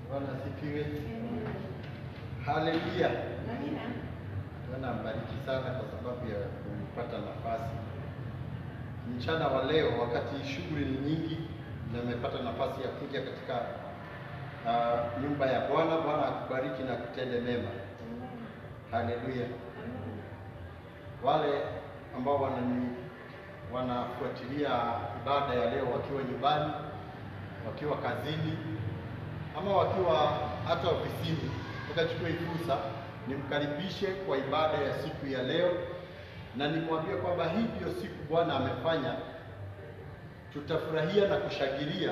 Bwana asifiwe. Haleluya. Bwana mbariki sana kwa sababu ya kupata nafasi mchana wa leo, wakati shughuli ni nyingi, na nimepata nafasi ya kuja katika nyumba ya Bwana. Bwana akubariki na kutende mema. Haleluya. Wale ambao wanafuatilia ibada ya leo wakiwa nyumbani, wakiwa kazini, ama wakiwa hata ofisini, tukachukua fursa nimkaribishe kwa ibada ya siku ya leo, na nimwambie kwamba hii ndio siku Bwana amefanya. Tutafurahia na kushangilia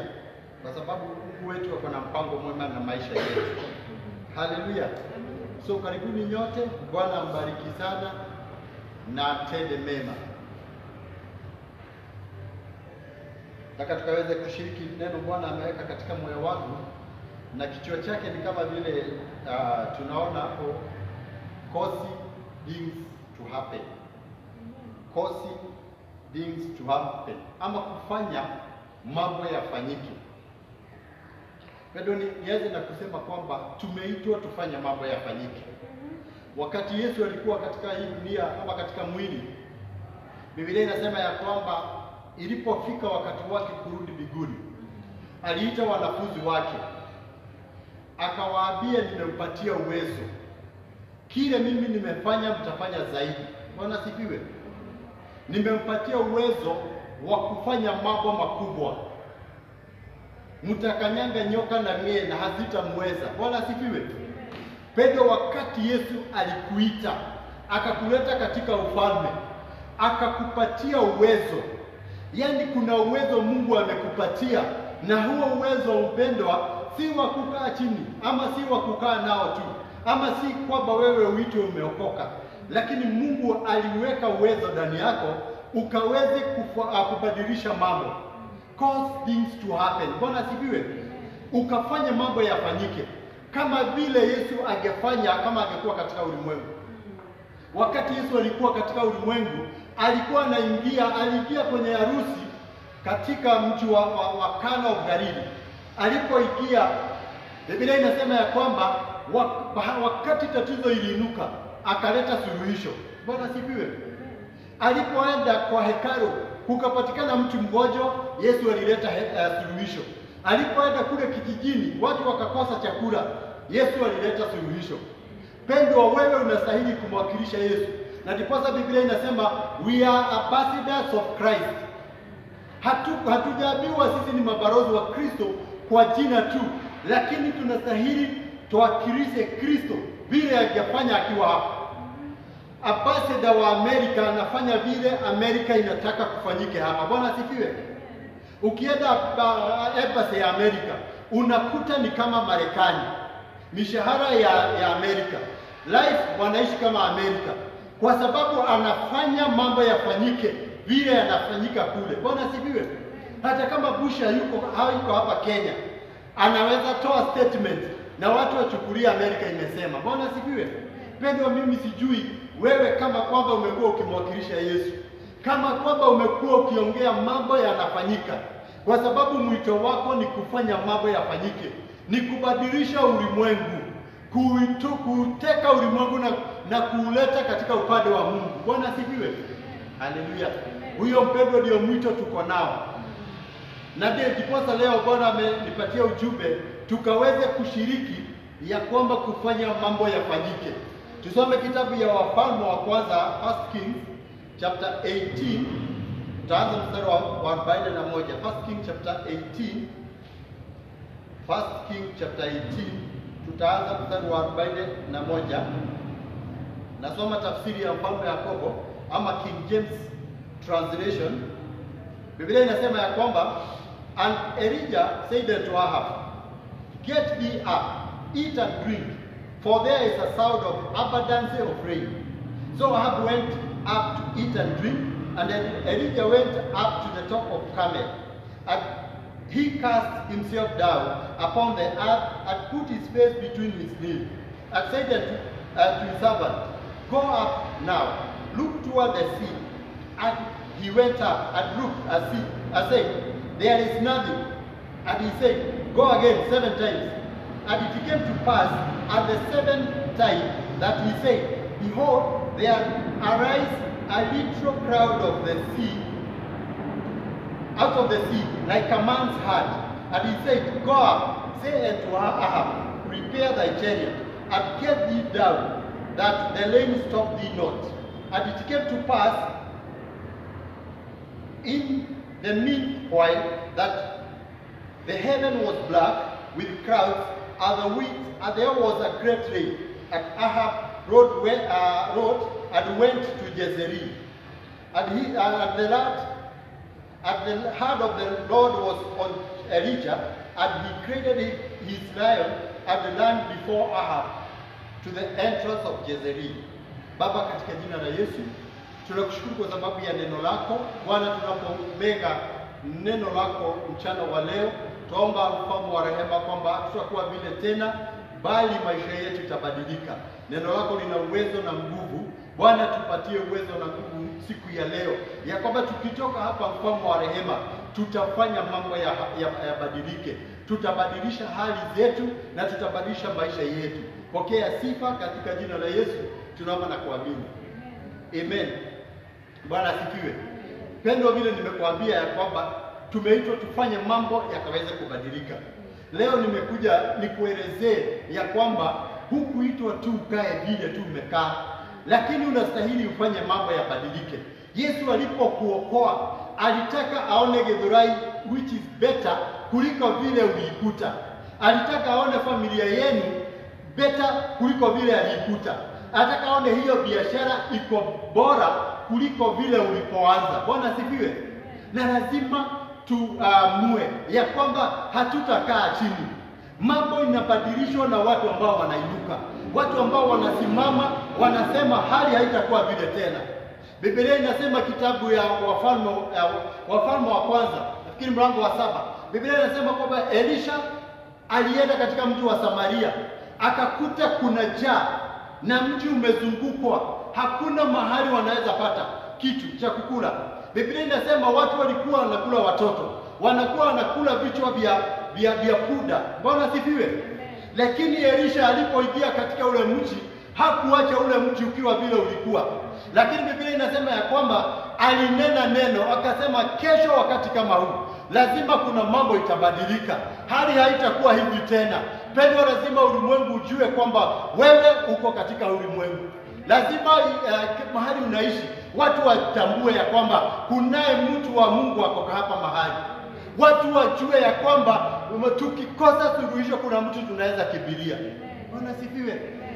kwa sababu Mungu wetu ako na mpango mwema na maisha yetu. Haleluya. So karibuni nyote, Bwana ambariki sana na atende mema. Nataka tukaweze kushiriki neno Bwana ameweka katika moyo wangu, na kichwa chake ni kama vile tunaona hapo, causing things to happen. Causing things to happen, ama kufanya mambo yafanyike. Bado nianze na kusema kwamba tumeitwa tufanye mambo yafanyike. Wakati Yesu alikuwa katika hii dunia ama katika mwili, Biblia inasema ya kwamba ilipofika wakati wake kurudi mbinguni, aliita wanafunzi wake, akawaambia, nimempatia uwezo, kile mimi nimefanya mtafanya zaidi. Bwana sifiwe. Nimempatia uwezo wa kufanya mambo makubwa, mtakanyanga nyoka na nge na hazitamweza. Bwana sifiwe. Pedro, wakati Yesu alikuita akakuleta katika ufalme, akakupatia uwezo, yaani kuna uwezo Mungu amekupatia, na huo uwezo mpendwa, si wa kukaa chini ama si wa kukaa nao tu, ama si kwamba wewe uitwe umeokoka, lakini Mungu aliweka uwezo ndani yako ukaweze kubadilisha mambo, cause things to happen. Bwana sifiwe. Ukafanya mambo yafanyike kama vile Yesu angefanya kama angekuwa katika ulimwengu. Wakati Yesu alikuwa katika ulimwengu, alikuwa aliingia kwenye harusi katika mji wa Kana of Galili. Alipoingia, Biblia inasema ya kwamba wakati tatizo iliinuka, akaleta suluhisho. Bwana sifiwe. Alipoenda kwa hekalu, kukapatikana mtu mgonjwa, Yesu alileta suluhisho. Alipoenda kule kijijini, watu wakakosa chakula, Yesu alileta suluhisho. Pendwa, wewe unastahili kumwakilisha Yesu. Na ndiposa Biblia inasema we are ambassadors of Christ. Hatujaambiwa sisi ni mabalozi wa Kristo kwa jina tu, lakini tunastahili tuwakilishe Kristo vile angefanya akiwa hapa. Ambassador wa Amerika anafanya vile Amerika inataka kufanyike hapa. Bwana sifiwe. Ukienda embassy ya Amerika, unakuta ni kama Marekani. Mishahara ya Amerika, life wanaishi kama Amerika, kwa sababu anafanya mambo yafanyike vile yanafanyika kule. Bwana sifiwe. Hata kama Bush hayuko hapa Kenya, anaweza toa statement na watu wachukulia Amerika imesema. Bwana sifiwe. Pendwa, mimi sijui wewe kama kwamba umekuwa ukimwakilisha Yesu, kama kwamba umekuwa ukiongea mambo yanafanyika, kwa sababu mwito wako ni kufanya mambo yafanyike, ni kubadilisha ulimwengu, kuteka ulimwengu na kuuleta katika upande wa Mungu. Bwana sifiwe. Haleluya. Huyo mpendwa ndio mwito tuko nao. Na ndiyo kiposa leo Bwana amenipatia ujumbe tukaweze kushiriki ya kwamba kufanya mambo yafanyike. Tusome kitabu ya Wafalme wa kwanza, 1 Kings chapter 18. Tutaanza mstari wa 41. 1 Kings chapter 18. 1 Kings chapter 18. Tutaanza mstari wa 41. Nasoma tafsiri ya Mfalme Yakobo ama King James translation. Biblia inasema ya kwamba, and Elijah said unto Ahab, get thee up, eat and drink, for there is a sound of abundance of rain. So Ahab went up to eat and drink, and then Elijah went up to the top of Carmel. And he cast himself down upon the earth and put his face between his knees, and said to his servant, go up now, look toward the sea. And he went up and looked and said, there is nothing. And he said, go again 7 times. And it came to pass at the seventh time that he said, Behold, there arise a little crowd of the sea, out of the sea, like a man's heart. And he said, Go up, say unto Ahab, Prepare thy chariot, and get thee down, that the rain stop thee not. And it came to pass in the meanwhile that the heaven was black with clouds, and the wind, and there was a great rain. And Ahab rode and went to Jezreel. And the hand of the Lord was on Elijah, and he created his lion at the land before Ahab, to the entrance of Jezreel. Baba, katika jina la Yesu, tunakushukuru kwa sababu ya neno lako. Bwana, tunapomega neno lako mchana wa leo, tuomba mfalme wa rehema kwamba tutakuwa vile tena, bali maisha yetu itabadilika. Neno lako lina uwezo na nguvu. Bwana, tupatie uwezo na nguvu siku ya leo, ya kwamba tukitoka hapa, mfalme wa rehema, tutafanya mambo yabadilike. Tutabadilisha hali zetu na tutabadilisha maisha yetu. Pokea sifa katika jina la Yesu, tunaomba na kuamini. Amen. Bwana asifiwe. Pendo, vile nimekuambia ya kwamba tumeitwa tufanye mambo yakaweze kubadilika. Leo nimekuja nikuelezee ya kwamba hukuitwa tu ukae vile tu umekaa, lakini unastahili ufanye mambo yabadilike. Yesu alipokuokoa alitaka aone Githurai which is better kuliko vile uliikuta. Alitaka aone familia yenu better kuliko vile aliikuta. Alitaka aone hiyo biashara iko bora kuliko vile ulipoanza. Bwana asifiwe. Na lazima tuamue ya kwamba hatutakaa chini. Mambo inabadilishwa na watu ambao wanainuka, watu ambao wanasimama, wanasema hali haitakuwa vile tena. Biblia inasema kitabu ya Wafalme wa kwanza, nafikiri mlango wa 7. Biblia inasema kwamba Elisha alienda katika mji wa Samaria, akakuta kuna njaa na mji umezungukwa, hakuna mahali wanaweza pata kitu cha kukula. Biblia inasema watu walikuwa wanakula watoto, wanakuwa wanakula vichwa vya punda. Bwana sifiwe. Lakini Elisha alipoingia katika ule mji, hakuacha ule mji ukiwa vile ulikuwa. Lakini Biblia inasema ya kwamba alinena neno, akasema kesho wakati kama huu lazima kuna mambo itabadilika. Hali haitakuwa hivi tena. Pendwa, lazima ulimwengu ujue kwamba wewe uko katika ulimwengu. Lazima mahali unaishi watu watambue ya kwamba kunaye mtu wa Mungu ako hapa mahali. Watu wajue ya kwamba tukikosa suluhisho kuna mtu tunaweza kibiria. Bwana sifiwe.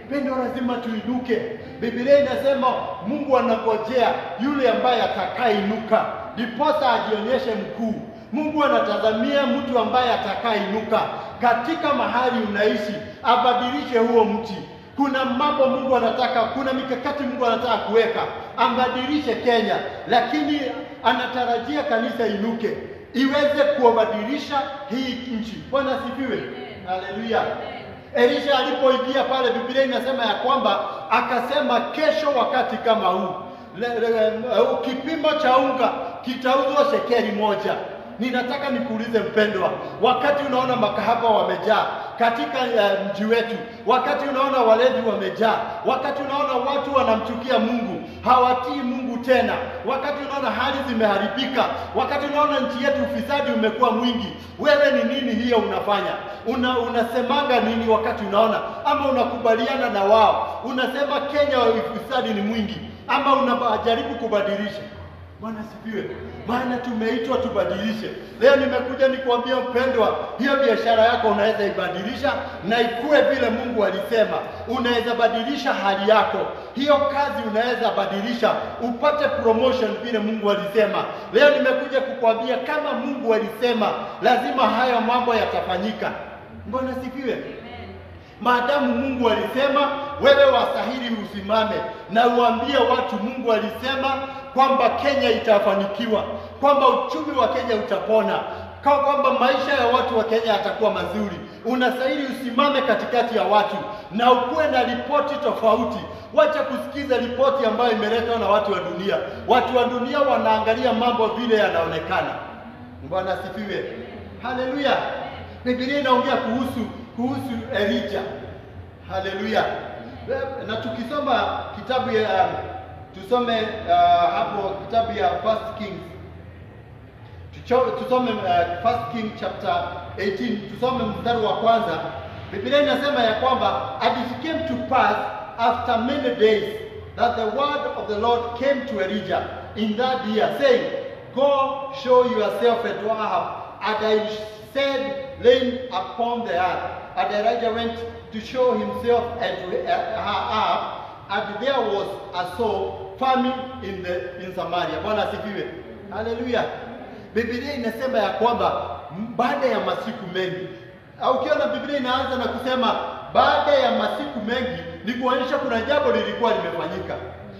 Pendwa, lazima tuinuke. Biblia inasema Mungu anangojea yule ambaye atakainuka ndiposa ajionyeshe mkuu. Mungu anatazamia mtu ambaye atakainuka katika mahali unaishi, abadilishe huo mti. Kuna mambo Mungu anataka, kuna mikakati Mungu anataka kuweka, ambadilishe Kenya, lakini anatarajia kanisa inuke iweze kuobadilisha hii nchi. Bwana sifiwe. Haleluya. Elisha alipoingia pale, Biblia inasema ya kwamba akasema kesho wakati kama huu kipimo cha unga kitauzwa shekeli 1. Ninataka nikuulize mpendwa, wakati unaona makahaba wamejaa katika mji wetu, wakati unaona walevi wamejaa, wakati unaona watu wanamchukia Mungu, hawatii Mungu tena, wakati unaona hali zimeharibika, wakati unaona nchi yetu ufisadi umekuwa mwingi, wewe ni nini hiyo unafanya? Unasemanga nini wakati unaona, ama unakubaliana na wao? Unasema Kenya ufisadi ni mwingi, ama unajaribu kubadilisha? Bwana sifiwe. Maana tumeitwa tubadilishe. Leo nimekuja nikuambia mpendwa, hiyo biashara yako unaweza ibadilisha na ikue vile Mungu alisema. Unaweza badilisha hali yako. Hiyo kazi unaweza badilisha upate promotion vile Mungu alisema. Leo nimekuja kukuambia kama Mungu alisema, lazima hayo mambo yatafanyika. Bwana sifiwe. Maadamu Mungu alisema, wewe wastahili usimame na uambie watu Mungu alisema kwamba Kenya itafanikiwa, kwamba uchumi wa Kenya utapona, kwamba maisha ya watu wa Kenya yatakuwa mazuri. Unastahili usimame katikati ya watu na ukuwe na ripoti tofauti. Wacha kusikiza ripoti ambayo imeletwa na watu wa dunia. Watu wa dunia wanaangalia mambo vile yanaonekana. Bwana asifiwe. Haleluya. Biblia inaongea kuhusu Elijah. Haleluya. Na tukisoma kitabu ya tusome hapo kitabu ya First Kings. Tusome First King chapter 18, tusome mstari wa kwanza. Biblia inasema ya kwamba, and it came to pass after many days that the word of the Lord came to Elijah in that year, saying, Go show yourself at Ahab. And I said, laying upon the earth. And Elijah went to show himself at Ahab, and there was a sore famine in Samaria. Bwana asifiwe. Haleluya. Biblia inasema ya kwamba baada ya masiku mengi, au ukiona Biblia inaanza na kusema baada ya masiku mengi, ni kuonyesha kuna jambo lilikuwa limefanyika.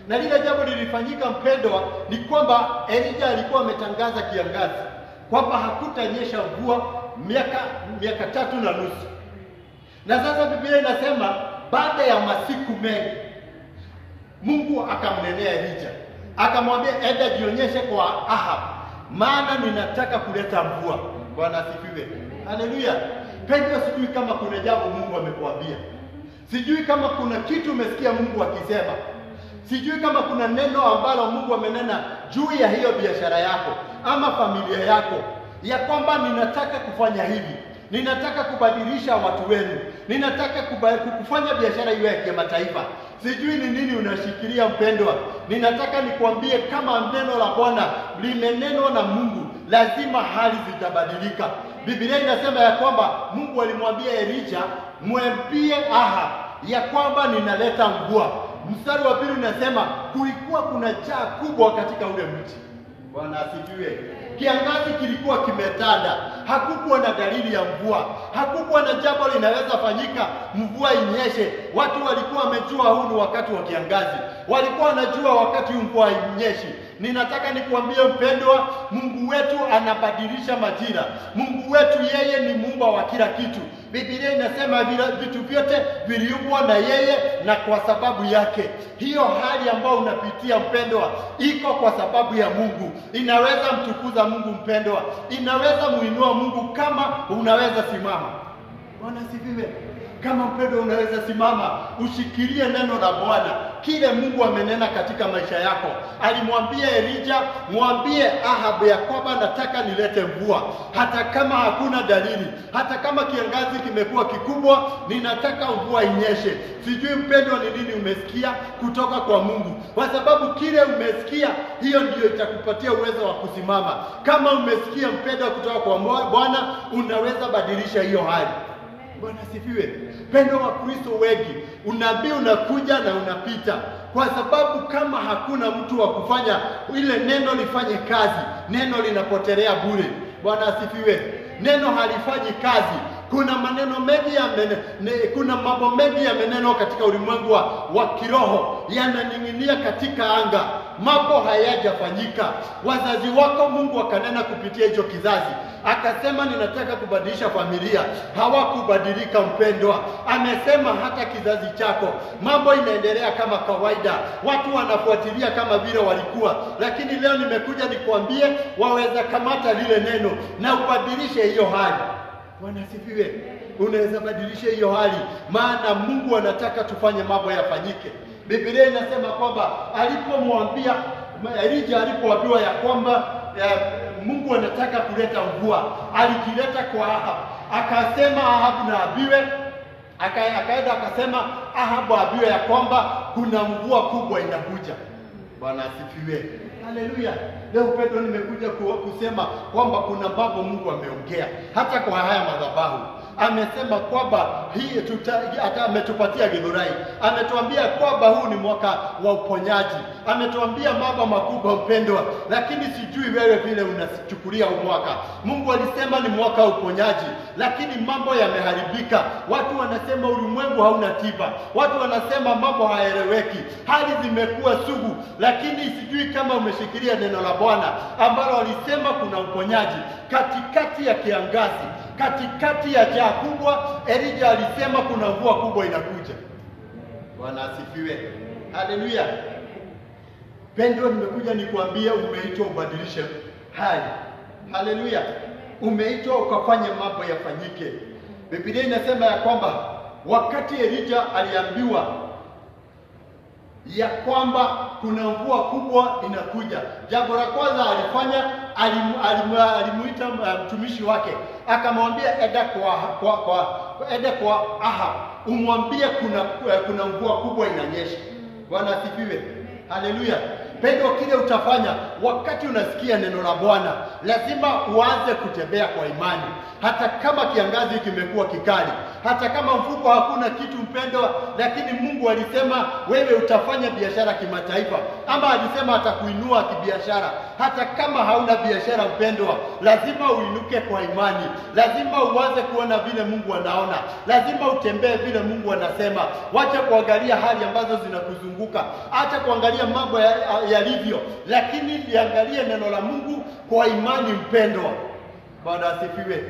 Na lile jambo lilifanyika, mpendwa, ni kwamba Elijah alikuwa ametangaza kiangazi kwamba hakutanyesha mvua miaka 3.5. Na sasa Biblia inasema baada ya masiku mengi, Mungu akamnenea Elijah, akamwambia, enda jionyeshe kwa Ahab, maana ninataka kuleta mvua. Bwana asifiwe. Haleluya. Pendwa, sijui kama kuna jambo Mungu amekuambia. Sijui kama kuna kitu umesikia Mungu akisema. Sijui kama kuna neno ambalo Mungu amenena juu ya hiyo biashara yako ama familia yako, ya kwamba ninataka kufanya hivi, ninataka kubadilisha watu wenu, ninataka kufanya biashara iwe ya kimataifa. Sijui ni nini unashikilia, mpendwa. Ninataka nikwambie, kama neno la Bwana limenenwa na Mungu, lazima hali zitabadilika. Biblia inasema ya kwamba Mungu alimwambia Elijah, mwambie Ahab ya kwamba ninaleta mvua. Mstari wa pili unasema kulikuwa kuna njaa kubwa katika ule mji. Bwana asifiwe. Kiangazi kilikuwa kimetanda, hakukuwa na dalili ya mvua, hakukuwa na jambo linaweza fanyika mvua inyeshe. Watu walikuwa wamejua huu ni wakati wa kiangazi, walikuwa wanajua wakati mvua inyeshi. Ninataka nikuambie mpendwa, Mungu wetu anabadilisha majira. Mungu wetu yeye ni muumba wa kila kitu. Biblia inasema vitu vyote viliumbwa na yeye na kwa sababu yake. Hiyo hali ambayo unapitia mpendwa, iko kwa sababu ya Mungu. Inaweza mtukuza Mungu mpendwa, inaweza muinua Mungu kama unaweza simama. Bwana asifiwe. Kama mpendwa unaweza simama, ushikilie neno la Bwana, kile Mungu amenena katika maisha yako. Alimwambia Elijah, mwambie Ahab ya kwamba nataka nilete mvua, hata kama hakuna dalili, hata kama kiangazi kimekuwa kikubwa, ninataka mvua inyeshe. Sijui mpendwa ni nini umesikia kutoka kwa Mungu, kwa sababu kile umesikia, hiyo ndio itakupatia uwezo wa kusimama. Kama umesikia mpendwa kutoka kwa Bwana, unaweza badilisha hiyo hali. Bwana asifiwe. Pendo wa Kristo wengi, unabii unakuja na unapita, kwa sababu kama hakuna mtu wa kufanya ile neno lifanye kazi, neno linapotelea bure. Bwana asifiwe. Neno halifanyi kazi. Kuna maneno mengi kuna mambo mengi yamenenwa katika ulimwengu wa kiroho, yananing'inia katika anga, mambo hayajafanyika. Wazazi wako Mungu akanena kupitia hicho kizazi, akasema ninataka kubadilisha familia, hawakubadilika mpendwa. Amesema hata kizazi chako mambo inaendelea kama kawaida, watu wanafuatilia kama vile walikuwa. Lakini leo nimekuja nikwambie, waweza kamata lile neno na ubadilishe hiyo hali. Bwana asifiwe. Unaweza badilisha hiyo hali, maana Mungu anataka tufanye mambo yafanyike. Biblia inasema kwamba alipomwambia Elijah, alipoambiwa ya kwamba Mungu anataka kuleta mvua, alikileta kwa Ahab. Akasema Ahab na abiwe, akaenda akasema Ahab abiwe ya kwamba kuna mvua kubwa inakuja. Bwana asifiwe. Haleluya. Leo Petro nimekuja kusema kwamba kuna mambo Mungu ameongea hata kwa haya madhabahu. Amesema kwamba hata ametupatia Githurai. Ametuambia kwamba huu ni mwaka wa uponyaji. Ametuambia mambo makubwa mpendwa, lakini sijui wewe vile unachukulia huu mwaka. Mungu alisema ni mwaka wa uponyaji, lakini mambo yameharibika. Watu wanasema ulimwengu hauna tiba. Watu wanasema mambo haeleweki. Hali zimekuwa sugu, lakini sijui kama umeshikilia neno la Bwana ambalo alisema kuna uponyaji katikati ya kiangazi, katikati ya njaa kubwa. Elijah alisema kuna mvua kubwa inakuja. Bwana asifiwe. Haleluya. Pendo, nimekuja nikuambia umeitwa ubadilishe hali. Haleluya. Umeitwa ukafanye mambo yafanyike. Biblia inasema ya kwamba wakati Elijah aliambiwa ya kwamba kuna mvua kubwa inakuja, jambo la kwanza alifanya, alimuita mtumishi wake, akamwambia enda kwa Ahab, umwambie kuna mvua kubwa inanyesha. Bwana asifiwe. Haleluya. Pendo, kile utafanya wakati unasikia neno la Bwana, lazima uanze kutembea kwa imani. Hata kama kiangazi kimekuwa kikali, hata kama mfuko hakuna kitu mpendwa, lakini Mungu alisema wewe utafanya biashara kimataifa, ama alisema atakuinua kibiashara. Hata kama hauna biashara mpendwa, lazima uinuke kwa imani. Lazima uanze kuona vile Mungu anaona. Lazima utembee vile Mungu anasema. Wacha kuangalia hali ambazo zinakuzunguka. Acha kuangalia mambo yalivyo, lakini liangalie neno la Mungu kwa imani mpendwa. Bwana asifiwe.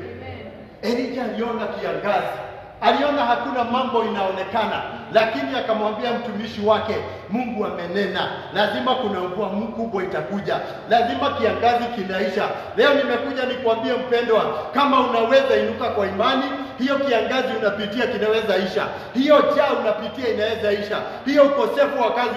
Elijah aliona kiangazi, aliona hakuna mambo inaonekana, lakini akamwambia mtumishi wake, Mungu amenena, lazima kuna mvua kubwa itakuja, lazima kiangazi kinaisha. Leo nimekuja nikwambie mpendwa, kama unaweza inuka kwa imani, hiyo kiangazi unapitia kinaweza isha, hiyo njaa unapitia inaweza isha, hiyo ukosefu wa kazi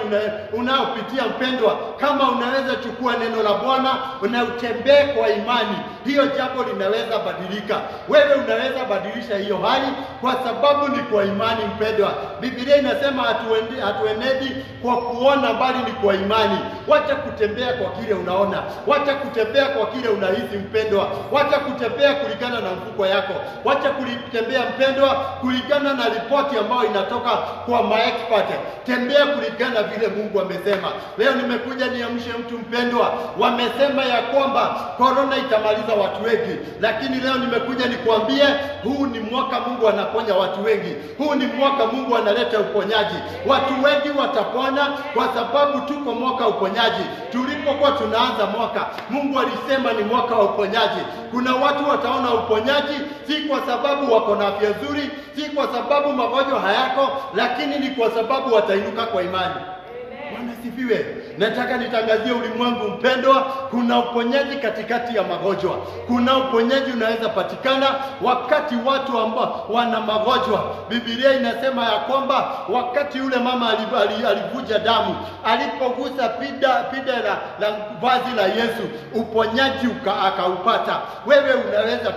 unaopitia mpendwa, kama unaweza chukua neno la Bwana na utembee kwa imani, hiyo jambo linaweza badilika. Wewe unaweza badilisha hiyo hali kwa sababu ni kwa imani mpendwa. Biblia inasema hatuenendi kwa kuona, bali ni kwa imani. Wacha kutembea kwa kile unaona, wacha kutembea kwa kile unahisi mpendwa, wacha kutembea kulingana na mfuko yako, wacha kutembea mpendwa kulingana na ripoti ambayo inatoka kwa maexpert. Tembea kulingana vile Mungu amesema. Leo nimekuja niamshe mtu mpendwa, wamesema ya kwamba corona itamaliza watu wengi, lakini leo nimekuja nikwambie, huu ni mwaka Mungu anaponya watu wengi. Huu ni mwaka Mungu analeta uponyaji. Watu wengi watapona kwa sababu tuko mwaka uponyaji. Tulipokuwa tunaanza mwaka, Mungu alisema ni mwaka wa uponyaji. Kuna watu wataona uponyaji, si kwa sababu wako na afya nzuri, si kwa sababu magonjwa hayako, lakini ni kwa sababu watainuka kwa imani. Bwana sifiwe. Nataka nitangazie ulimwengu mpendwa, kuna uponyaji katikati ya magonjwa. Kuna uponyaji unaweza patikana wakati watu ambao wana magonjwa. Biblia inasema ya kwamba wakati yule mama alivuja damu, alipogusa pida la vazi la Yesu, uponyaji akaupata. Wewe unaweza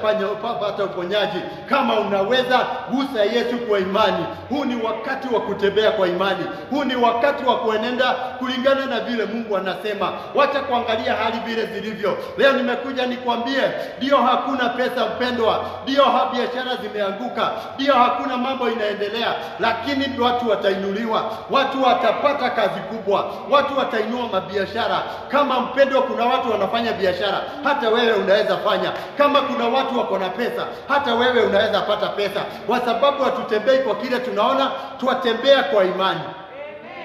pata uponyaji kama unaweza gusa Yesu kwa imani. Huu ni wakati wa kutembea kwa imani. Huu ni wakati wa kuenenda kulingana na vile Mungu anasema. Wacha kuangalia hali vile zilivyo. Leo nimekuja nikwambie, ndio hakuna pesa mpendwa, ndio biashara zimeanguka, ndio hakuna mambo inaendelea, lakini watu watainuliwa, watu watapata kazi kubwa, watu watainua mabiashara. Kama mpendwa, kuna watu wanafanya biashara, hata wewe unaweza fanya. Kama kuna watu wako na pesa, hata wewe unaweza pata pesa, kwa sababu hatutembei kwa kile tunaona, tuatembea kwa imani.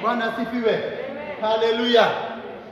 Bwana asifiwe. Haleluya.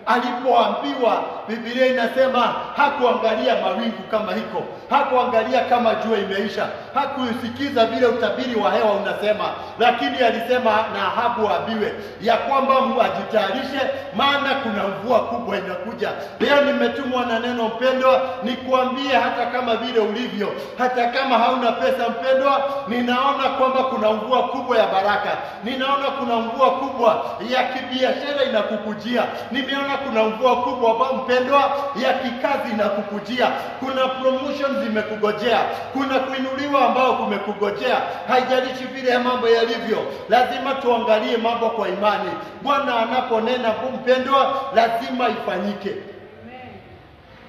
Alipoambiwa, Biblia inasema hakuangalia mawingu kama hiko, hakuangalia kama jua imeisha, hakusikiza vile utabiri wa hewa unasema, lakini alisema na Ahabu aambiwe ya kwamba ajitayarishe, maana kuna mvua kubwa inakuja. Leo nimetumwa na neno mpendwa, nikuambie hata kama vile ulivyo, hata kama hauna pesa mpendwa, ninaona kwamba kuna mvua kubwa ya baraka. Ninaona kuna mvua kubwa ya kibiashara inakukujia. Nimeona kuna mvua kubwa mpendwa ya kikazi inakukujia. Kuna promotion zimekugojea. Kuna kuinuliwa ambao kumekugojea. Haijalishi vile mambo yalivyo, lazima tuangalie mambo kwa imani. Bwana anaponena mpendwa, lazima ifanyike.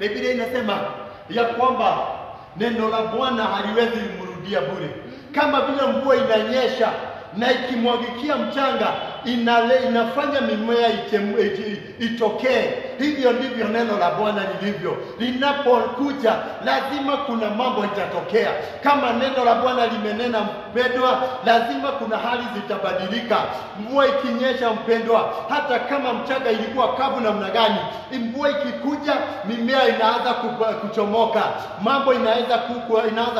Biblia inasema ya kwamba neno la Bwana haliwezi kumrudia bure. Kama vile mvua inanyesha na ikimwagikia mchanga inafanya mimea itokee, hivyo ndivyo neno la Bwana lilivyo. Linapokuja lazima kuna mambo itatokea. Kama neno la Bwana limenena mpendwa, lazima kuna hali zitabadilika. Mvua ikinyesha mpendwa, hata kama mchanga ilikuwa kavu namna gani, mvua ikikuja mimea inaanza kuchomoka, mambo inaanza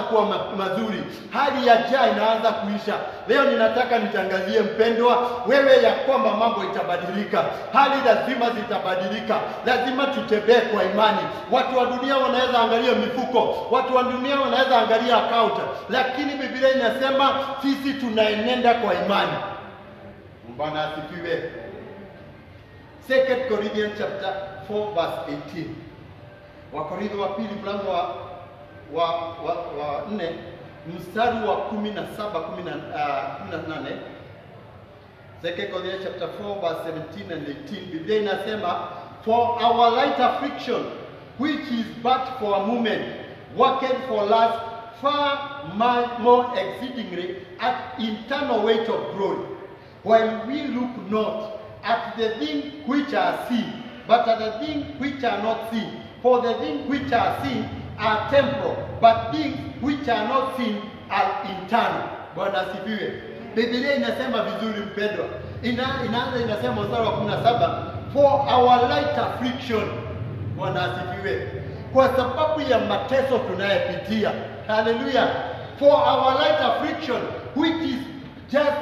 kuwa mazuri, hali ya njaa inaanza kuisha. Leo ninataka nitangazie mpendwa, wewe uelewe ya kwamba mambo itabadilika, hali lazima zitabadilika. Lazima tutembee kwa imani. Watu wa dunia wanaweza angalia mifuko, watu wa dunia wanaweza angalia account, lakini Biblia inasema sisi tunaenenda kwa imani. Bwana asifiwe. 2 Corinthians chapter 4 verse 18. Wakorintho wa pili mlango wa 4 mstari wa 17 18. 2 Corinthians chapter 4 verse 17 and 18. Biblia inasema, for our light affliction, which is but for a moment, worketh for us far more exceedingly at eternal weight of glory, while we look not at the things which are seen, but at the things which are not seen. For the things which are seen are temporal, but things which are not seen are eternal. Bwana asifiwe. Biblia inasema vizuri mpendwa. Inaanza inasema mstari wa 17, for our light affliction. Bwana asifiwe. Kwa sababu ya mateso tunayopitia. Hallelujah. For our light affliction, which is just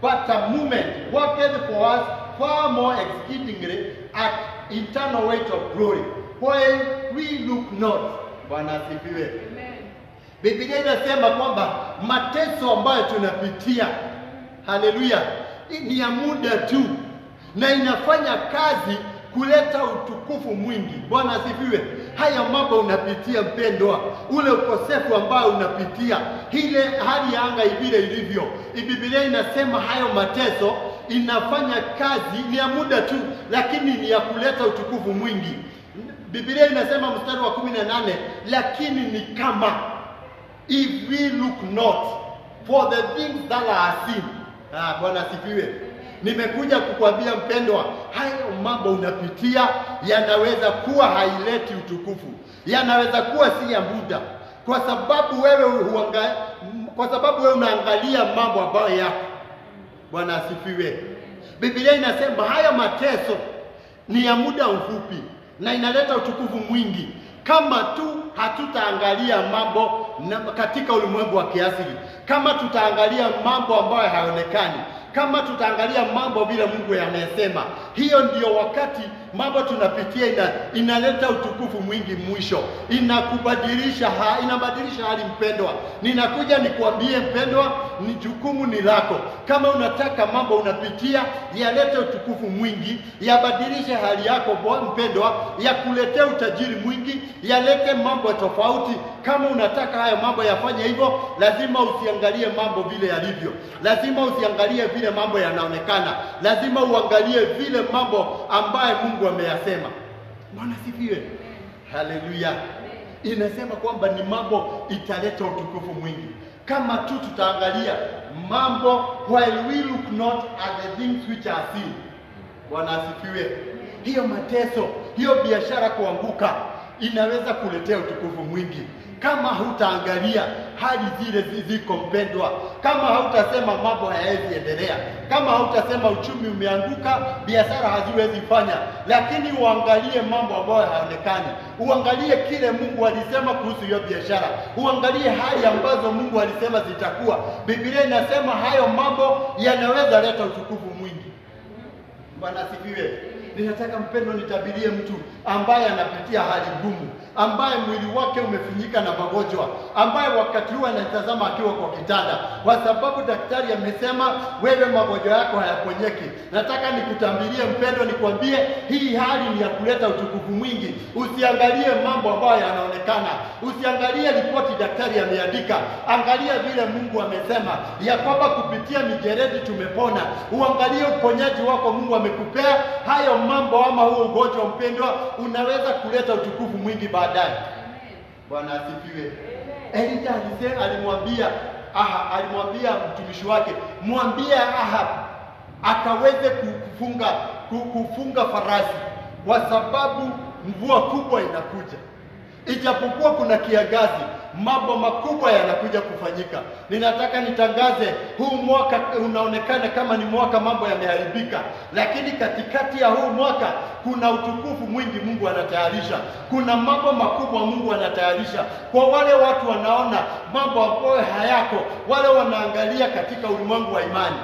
but a moment, worketh for us far more exceedingly at eternal weight of glory, while we look not. Bwana asifiwe. Biblia inasema kwamba mateso ambayo tunapitia, haleluya, ni ya muda tu na inafanya kazi kuleta utukufu mwingi. Bwana asifiwe. Haya mambo unapitia mpendwa, ule ukosefu ambao unapitia, ile hali ya anga vile ilivyo, Biblia inasema hayo mateso inafanya kazi, ni ya muda tu, lakini ni ya kuleta utukufu mwingi. Biblia inasema mstari wa 18, lakini ni kama, if we look not for the things that are seen. Bwana asifiwe. Nimekuja kukwambia mpendwa, hayo mambo unapitia yanaweza kuwa haileti utukufu, yanaweza kuwa si ya muda, kwa sababu wewe unaangalia mambo ambayo yako. Bwana asifiwe. Biblia inasema haya mateso ni ya muda mfupi na inaleta utukufu mwingi, kama tu hatutaangalia mambo katika ulimwengu wa kiasili, kama tutaangalia mambo ambayo hayaonekani, kama tutaangalia mambo vile Mungu amesema. Hiyo ndio wakati mambo tunapitia inaleta utukufu mwingi mwisho, inabadilisha hali mpendwa. Ninakuja nikuambie mpendwa, ni jukumu ni lako. Kama unataka mambo unapitia yalete utukufu mwingi, yabadilishe hali yako mpendwa, yakuletea utajiri mwingi, yalete mambo tofauti. Kama unataka haya mambo yafanye hivyo, lazima usiangalie mambo vile yalivyo, lazima usiangalie vile mambo yanaonekana, lazima uangalie vile mambo ambaye Mungu ameyasema. Bwana sifiwe. Haleluya. Inasema kwamba ni mambo italeta utukufu mwingi kama tu tutaangalia mambo, while we look not at the things which are seen. Bwana asifiwe. Hiyo mateso, hiyo biashara kuanguka inaweza kuletea utukufu mwingi kama hutaangalia hali zile ziko mpendwa, kama hautasema mambo hayawezi endelea, kama hautasema uchumi umeanguka, biashara haziwezi fanya, lakini uangalie mambo ambayo hayaonekani, uangalie kile Mungu alisema kuhusu hiyo biashara, uangalie hali ambazo Mungu alisema zitakuwa. Biblia inasema hayo mambo yanaweza leta utukufu mwingi. Bwana asifiwe. Ninataka mpendwa nitabirie mtu ambaye anapitia hali ngumu, ambaye mwili wake umefunyika na magonjwa, ambaye wakati huu anatazama akiwa kwa kitanda, kwa sababu daktari amesema wewe magonjwa yako hayaponyeki. Nataka nikutambirie mpendwa, nikwambie hii hali ni ya kuleta utukufu mwingi. Usiangalie mambo ambayo yanaonekana, usiangalie ripoti daktari ameandika, angalia vile Mungu amesema ya kwamba kupitia mijeredi tumepona. Uangalie uponyaji wako Mungu amekupea. Hayo mambo ama huo ugonjwa mpendwa unaweza kuleta utukufu mwingi baadaye. Bwana asifiwe. Elija alimwambia mtumishi wake, mwambie Ahab akaweze kufunga farasi, kwa sababu mvua kubwa inakuja. Ijapokuwa kuna kiangazi, mambo makubwa yanakuja kufanyika. Ninataka nitangaze, huu mwaka unaonekana kama ni mwaka mambo yameharibika, lakini katikati ya huu mwaka kuna utukufu mwingi Mungu anatayarisha. Kuna mambo makubwa Mungu anatayarisha kwa wale watu wanaona mambo ambayo hayako, wale wanaangalia katika ulimwengu wa imani.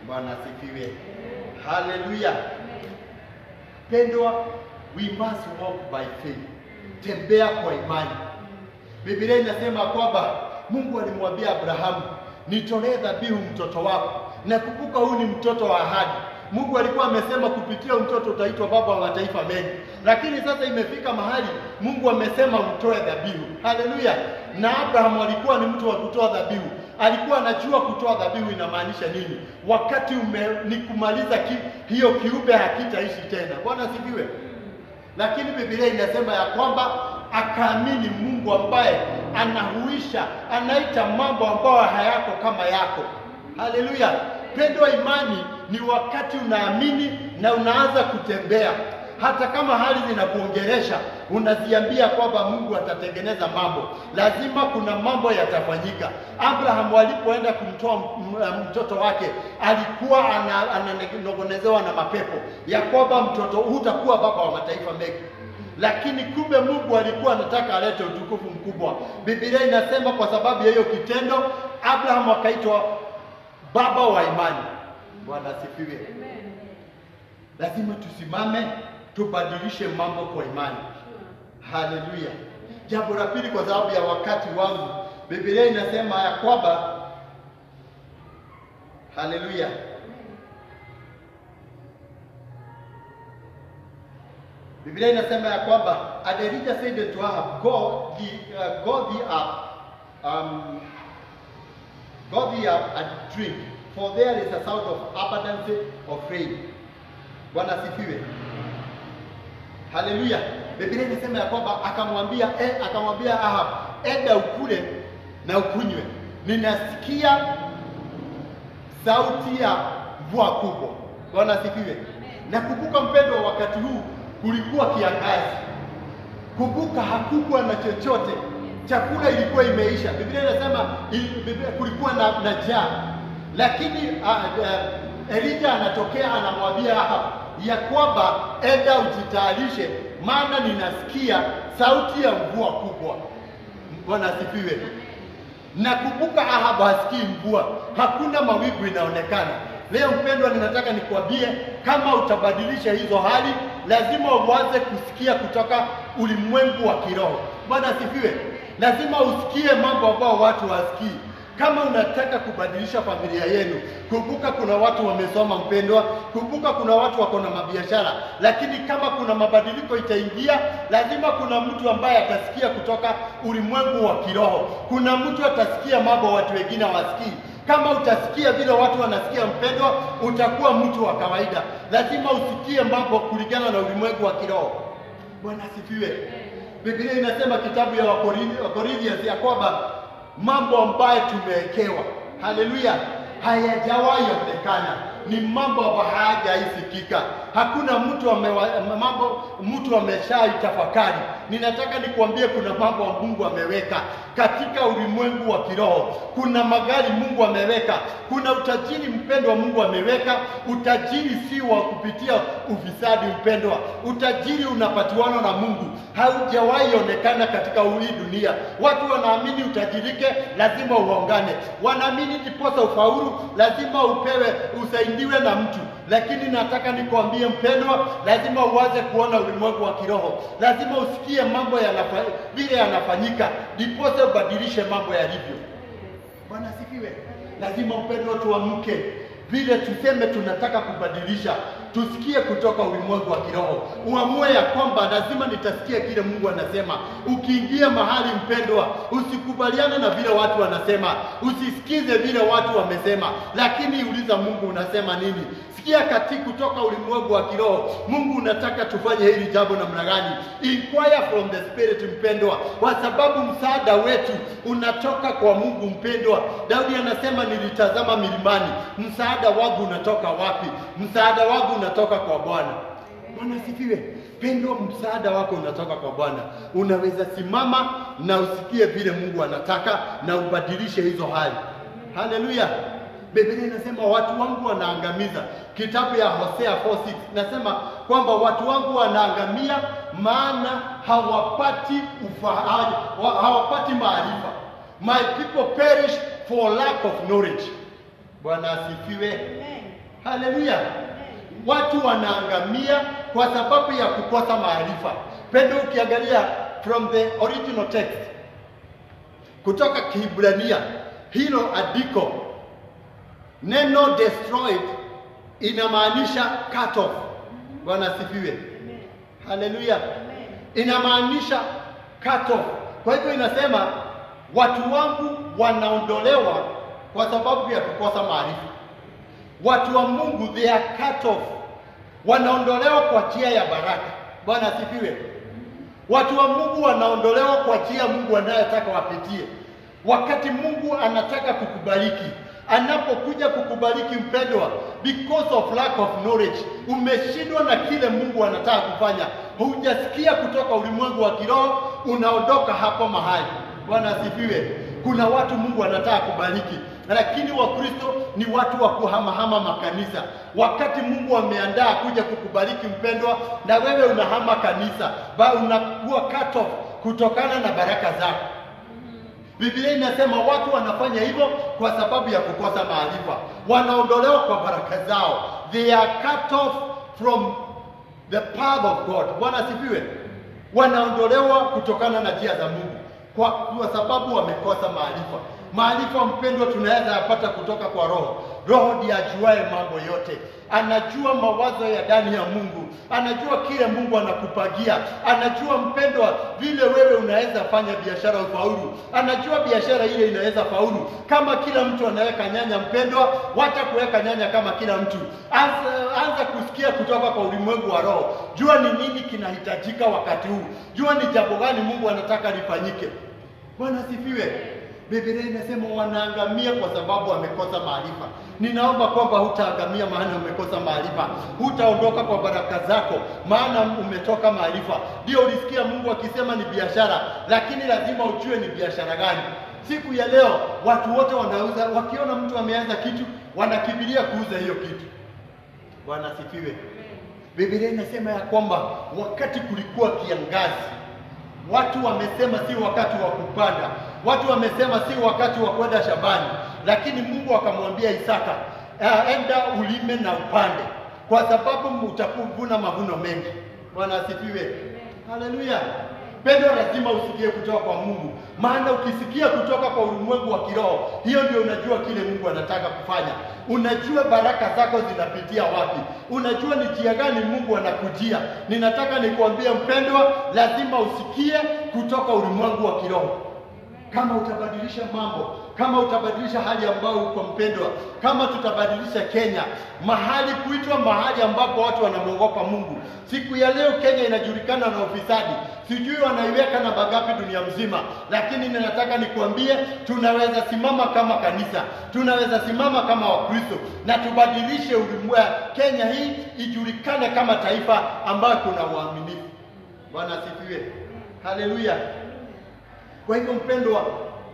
Bwana asifiwe. Haleluya. Pendwa, we must walk by faith. Tembea kwa imani. Biblia inasema kwamba Mungu alimwambia Abrahamu, nitolee dhabihu mtoto wako. Na kumbuka huyu ni mtoto wa ahadi. Mungu alikuwa amesema kupitia mtoto utaitwa baba wa mataifa mengi. Lakini sasa imefika mahali Mungu amesema mtoe dhabihu. Haleluya. Na Abraham alikuwa ni mtu wa kutoa dhabihu. Alikuwa anajua kutoa dhabihu inamaanisha nini. Wakati ni kumaliza hiyo kiumbe hakitaishi tena. Bwana asifiwe. Lakini Biblia inasema ya kwamba akaamini Mungu ambaye anahuisha, anaita mambo ambayo hayako kama yako. Haleluya. Pendwa, imani ni wakati unaamini na unaanza kutembea. Hata kama hali zinakuongelesha, unaziambia kwamba Mungu atatengeneza mambo. Lazima kuna mambo yatafanyika. Abraham alipoenda kumtoa mtoto wake, alikuwa ananongonezewa na mapepo ya kwamba mtoto utakuwa baba wa mataifa mengi. Lakini kumbe Mungu alikuwa anataka alete utukufu mkubwa. Biblia inasema kwa sababu ya hiyo kitendo, Abraham akaitwa baba wa imani. Bwana asifiwe. Lazima tusimame, tubadilishe mambo kwa imani. Haleluya. Jambo la pili, kwa sababu ya wakati wangu, Biblia inasema ya kwamba, haleluya, Biblia inasema ya kwamba, and Elijah said to Ahab, go thee up and drink, for there is a sound of abundance of rain. Bwana asifiwe. Haleluya. Biblia inasema ya kwamba akamwambia Ahab, enda ukule na ukunywe. Ninasikia sauti ya mvua kubwa. Bwana asifiwe. Na kumbuka mpendwa, wakati huu kulikuwa kiangazi. Kumbuka hakukuwa na chochote. Chakula ilikuwa imeisha. Biblia inasema kulikuwa na njaa. Lakini Elijah anatokea anamwambia Ahab ya kwamba enda ujitayarishe, maana ninasikia sauti ya mvua kubwa. Bwana asifiwe. Na kumbuka Ahab hasikii mvua, hakuna mawingu inaonekana. Leo mpendwa, ninataka nikwambie, kama utabadilisha hizo hali, lazima uanze kusikia kutoka ulimwengu wa kiroho. Bwana asifiwe. Lazima usikie mambo ambayo watu hawasikii. Kama unataka kubadilisha familia yenu, kumbuka kuna watu wamesoma mpendwa, kumbuka kuna watu wako na mabiashara, lakini kama kuna mabadiliko itaingia, lazima kuna mtu ambaye atasikia kutoka ulimwengu wa kiroho. Kuna mtu atasikia mambo watu wengine hawasikii. Kama utasikia vile watu wanasikia mpendwa, utakuwa mtu wa kawaida. Lazima usikie mambo kulingana na ulimwengu wa kiroho. Bwana asifiwe. Biblia inasema kitabu ya Wakorinthians ya kwamba mambo ambayo tumewekewa, haleluya, hayajawahi onekana, ni mambo ambayo hayajaisikika. Hakuna mtu ameshaitafakari. Ninataka nikwambie kuna mambo Mungu ameweka katika ulimwengu wa kiroho. Kuna magari Mungu ameweka, kuna utajiri mpendwa Mungu ameweka. Utajiri si wa kupitia ufisadi mpendwa. Utajiri unapatiwana na Mungu, haujawahi onekana katika hii dunia. Watu wanaamini utajirike lazima uongane, wanaamini ndiposa ufaulu lazima upewe, usaidiwe na mtu. Lakini nataka nikwambie mpendwa, lazima uanze kuona ulimwengu wa kiroho. Lazima usikie mambo vile yanafanyika, ndiposa ubadilishe mambo yalivyo. Bwana asifiwe. Lazima mpendwa tuamke, vile tuseme tunataka kubadilisha, tusikie kutoka ulimwengu wa kiroho. Uamue ya kwamba lazima nitasikia kile Mungu anasema. Ukiingia mahali mpendwa, usikubaliane na vile watu wanasema, usisikize vile watu wamesema, lakini uliza Mungu unasema nini. Sikia kutoka ulimwengu wa kiroho, Mungu unataka tufanye hili jambo namna gani? Inquire from the Spirit mpendwa, kwa sababu msaada wetu unatoka kwa Mungu mpendwa. Daudi anasema nilitazama milimani, msaada wangu unatoka wapi? Msaada wangu unatoka kwa Bwana. Bwana asifiwe. Pendwa, msaada wako unatoka kwa Bwana. Unaweza simama na usikie vile Mungu anataka na ubadilishe hizo hali. Haleluya. Biblia inasema watu wangu wanaangamiza. Kitabu ya Hosea 4:6 nasema kwamba watu wangu wanaangamia maana hawapati ufahamu, hawapati maarifa. My people perish for lack of knowledge. Bwana asifiwe. Haleluya. Watu wanaangamia kwa sababu ya kukosa maarifa. Pendo, ukiangalia from the original text kutoka Kiebrania, hilo andiko neno destroyed inamaanisha cut off. Bwana asifiwe. Haleluya. Inamaanisha cut off. Kwa hivyo inasema watu wangu wanaondolewa kwa sababu ya kukosa maarifa. Watu wa Mungu they are cut off. Wanaondolewa kwa njia ya baraka. Bwana asifiwe. Watu wa Mungu wanaondolewa kwa njia Mungu anayotaka wapitie. Wakati Mungu anataka kukubariki, anapokuja kukubariki mpendwa, because of lack of knowledge, umeshindwa na kile Mungu anataka kufanya, hujasikia kutoka ulimwengu wa kiroho, unaondoka hapo mahali. Bwana asifiwe. Kuna watu Mungu anataka kubariki, lakini Wakristo ni watu wa kuhamahama makanisa. Wakati Mungu ameandaa kuja kukubariki mpendwa, na wewe unahama kanisa, unakuwa cut off kutokana na baraka zako. Biblia inasema watu wanafanya hivyo kwa sababu ya kukosa maarifa. Wanaondolewa kwa baraka zao. They are cut off from the path of God. Bwana asifiwe. Wanaondolewa kutokana na njia za Mungu kwa sababu wamekosa maarifa. Maarifa mpendwa tunaweza yapata kutoka kwa Roho. Roho ndiye ajuaye mambo yote. Anajua mawazo ya ndani ya Mungu. Anajua kile Mungu anakupagia. Anajua mpendwa vile wewe unaweza fanya biashara ufaulu. Anajua biashara ile inaweza faulu. Kama kila mtu anaweka nyanya mpendwa, wacha kuweka nyanya kama kila mtu. Anza kusikia kutoka kwa ulimwengu wa Roho. Jua ni nini kinahitajika wakati huu. Jua ni jambo gani Mungu anataka lifanyike. Bwana asifiwe. Biblia inasema wanaangamia kwa sababu wamekosa maarifa. Ninaomba kwamba hutaangamia maana umekosa maarifa. Hutaondoka kwa baraka zako maana umetoka maarifa. Ndio ulisikia Mungu akisema ni biashara, lakini lazima ujue ni biashara gani. Siku ya leo watu wote wanauza, wakiona mtu ameanza kitu wanakimbilia kuuza hiyo kitu. Bwana asifiwe. Biblia inasema ya kwamba wakati kulikuwa kiangazi, watu wamesema si wakati wa kupanda. Watu wamesema si wakati wa kwenda shambani, lakini Mungu akamwambia Isaka, enda ulime na upande, kwa sababu utavuna mavuno mengi. Bwana asifiwe. Haleluya. Pendo, lazima usikie kutoka kwa Mungu, maana ukisikia kutoka kwa ulimwengu wa kiroho, hiyo ndio unajua kile Mungu anataka kufanya. Unajua baraka zako zinapitia wapi. Unajua ni njia gani Mungu anakujia. Ninataka nikuambie mpendwa, lazima usikie kutoka ulimwengu wa kiroho. Kama utabadilisha mambo, kama utabadilisha hali ambayo uko mpendwa, kama tutabadilisha Kenya, mahali kuitwa mahali ambapo watu wanamwogopa Mungu. Siku ya leo Kenya inajulikana na ufisadi. Sijui wanaiweka na bagapi dunia mzima, lakini ninataka nikuambie tunaweza simama kama kanisa, tunaweza simama kama Wakristo na tubadilishe ulimwengu. Kenya hii ijulikane kama taifa ambayo kuna uaminifu. Bwana asifiwe. Haleluya. Kwa hivyo mpendwa,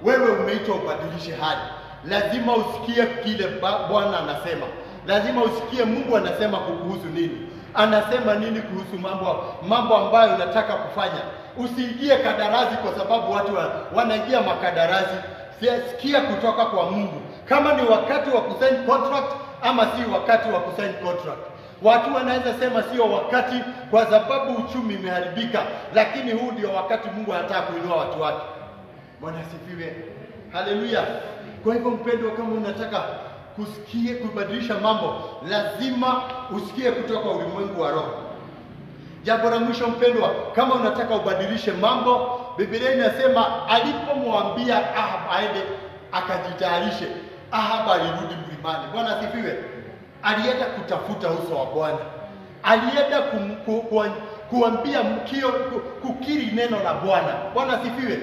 wewe umeitwa ubadilishe hali. Lazima usikie kile Bwana anasema. Lazima usikie Mungu anasema kukuhusu nini. Anasema nini kuhusu mambo ambayo unataka kufanya. Usiingie kadarasi kwa sababu watu wanaingia makadarasi. Sikia kutoka kwa Mungu. Kama ni wakati wa kusign contract ama si wakati wa kusign contract. Watu wanaweza sema sio wakati kwa sababu uchumi umeharibika, lakini huu ndio wakati Mungu anataka kuinua watu wake. Bwana asifiwe. Haleluya. Kwa hivyo mpendwa, kama unataka kusikie kubadilisha mambo, lazima usikie kutoka ulimwengu wa Roho. Jambo la mwisho mpendwa, kama unataka ubadilishe mambo, Biblia inasema alipomwambia Ahab aende akajitayarishe, Ahab alirudi mlimani. Bwana asifiwe. Alienda kutafuta uso wa Bwana. Alienda kuambia mkio kukiri neno la Bwana. Bwana asifiwe.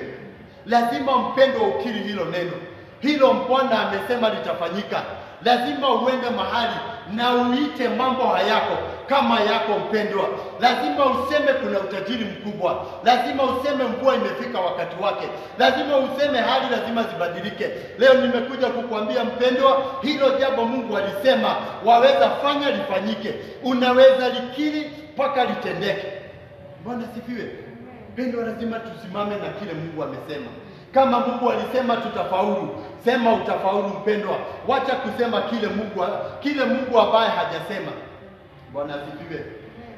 Lazima mpendwa ukiri hilo neno. Hilo Bwana amesema litafanyika. Lazima uende mahali na uite mambo hayako kama yako mpendwa. Lazima useme kuna utajiri mkubwa. Lazima useme mvua imefika wakati wake. Lazima useme hali lazima zibadilike. Leo nimekuja kukuambia mpendwa, hilo jambo Mungu alisema waweza fanya lifanyike. Unaweza likiri mpaka litendeke. Bwana sifiwe. Mpendwa, lazima tusimame na kile Mungu amesema. Kama Mungu alisema tutafaulu, sema utafaulu mpendwa. Wacha kusema kile Mungu ambaye hajasema. Bwana asifiwe.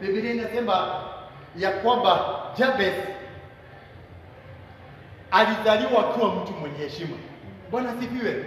Biblia inasema ya kwamba Jabez alizaliwa akiwa mtu mwenye heshima. Bwana asifiwe.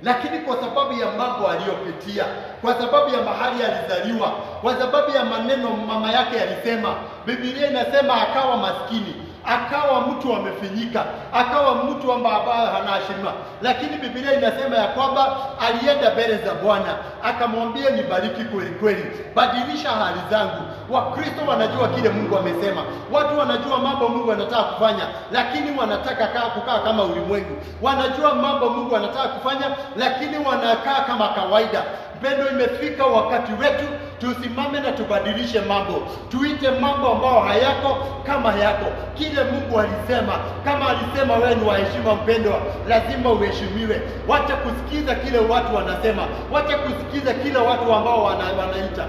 Lakini kwa sababu ya mambo aliyopitia, kwa sababu ya mahali alizaliwa, kwa sababu ya maneno mama yake alisema, Biblia inasema akawa maskini, akawa mtu amefinyika, akawa mtu ambaye hana heshima. Lakini Biblia inasema ya kwamba alienda mbele za Bwana, akamwambia nibariki kweli kweli, badilisha hali zangu. Wakristo wanajua kile Mungu amesema. Watu wanajua mambo Mungu anataka kufanya, lakini wanataka kukaa kama ulimwengu. Wanajua mambo Mungu anataka kufanya, lakini wanakaa kama kawaida. Mpendo, imefika wakati wetu tusimame na tubadilishe mambo. Tuite mambo ambayo hayako kama yako. Kile Mungu alisema, kama alisema wewe ni wa heshima mpendwa, lazima uheshimiwe. Wacha kusikiza kile watu wanasema. Wacha kusikiza kile watu ambao wanaita.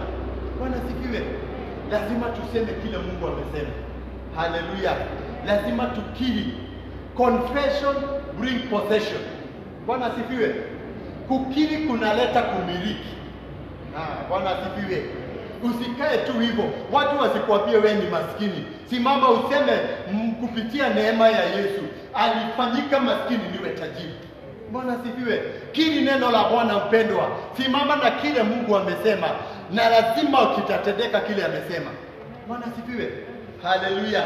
Bwana sifiwe. Lazima tuseme kile Mungu amesema. Haleluya. Lazima tukiri. Confession bring possession. Bwana sifiwe. Kukiri kunaleta kumiliki. Bwana asifiwe. Usikae tu hivyo, watu wasikwambie wewe ni maskini. Simama useme kupitia neema ya Yesu alifanyika maskini niwe tajiri. Bwana asifiwe. Kiri neno la Bwana mpendwa. Simama na kile Mungu amesema, na lazima kitatendeka kile amesema. Bwana asifiwe. Haleluya.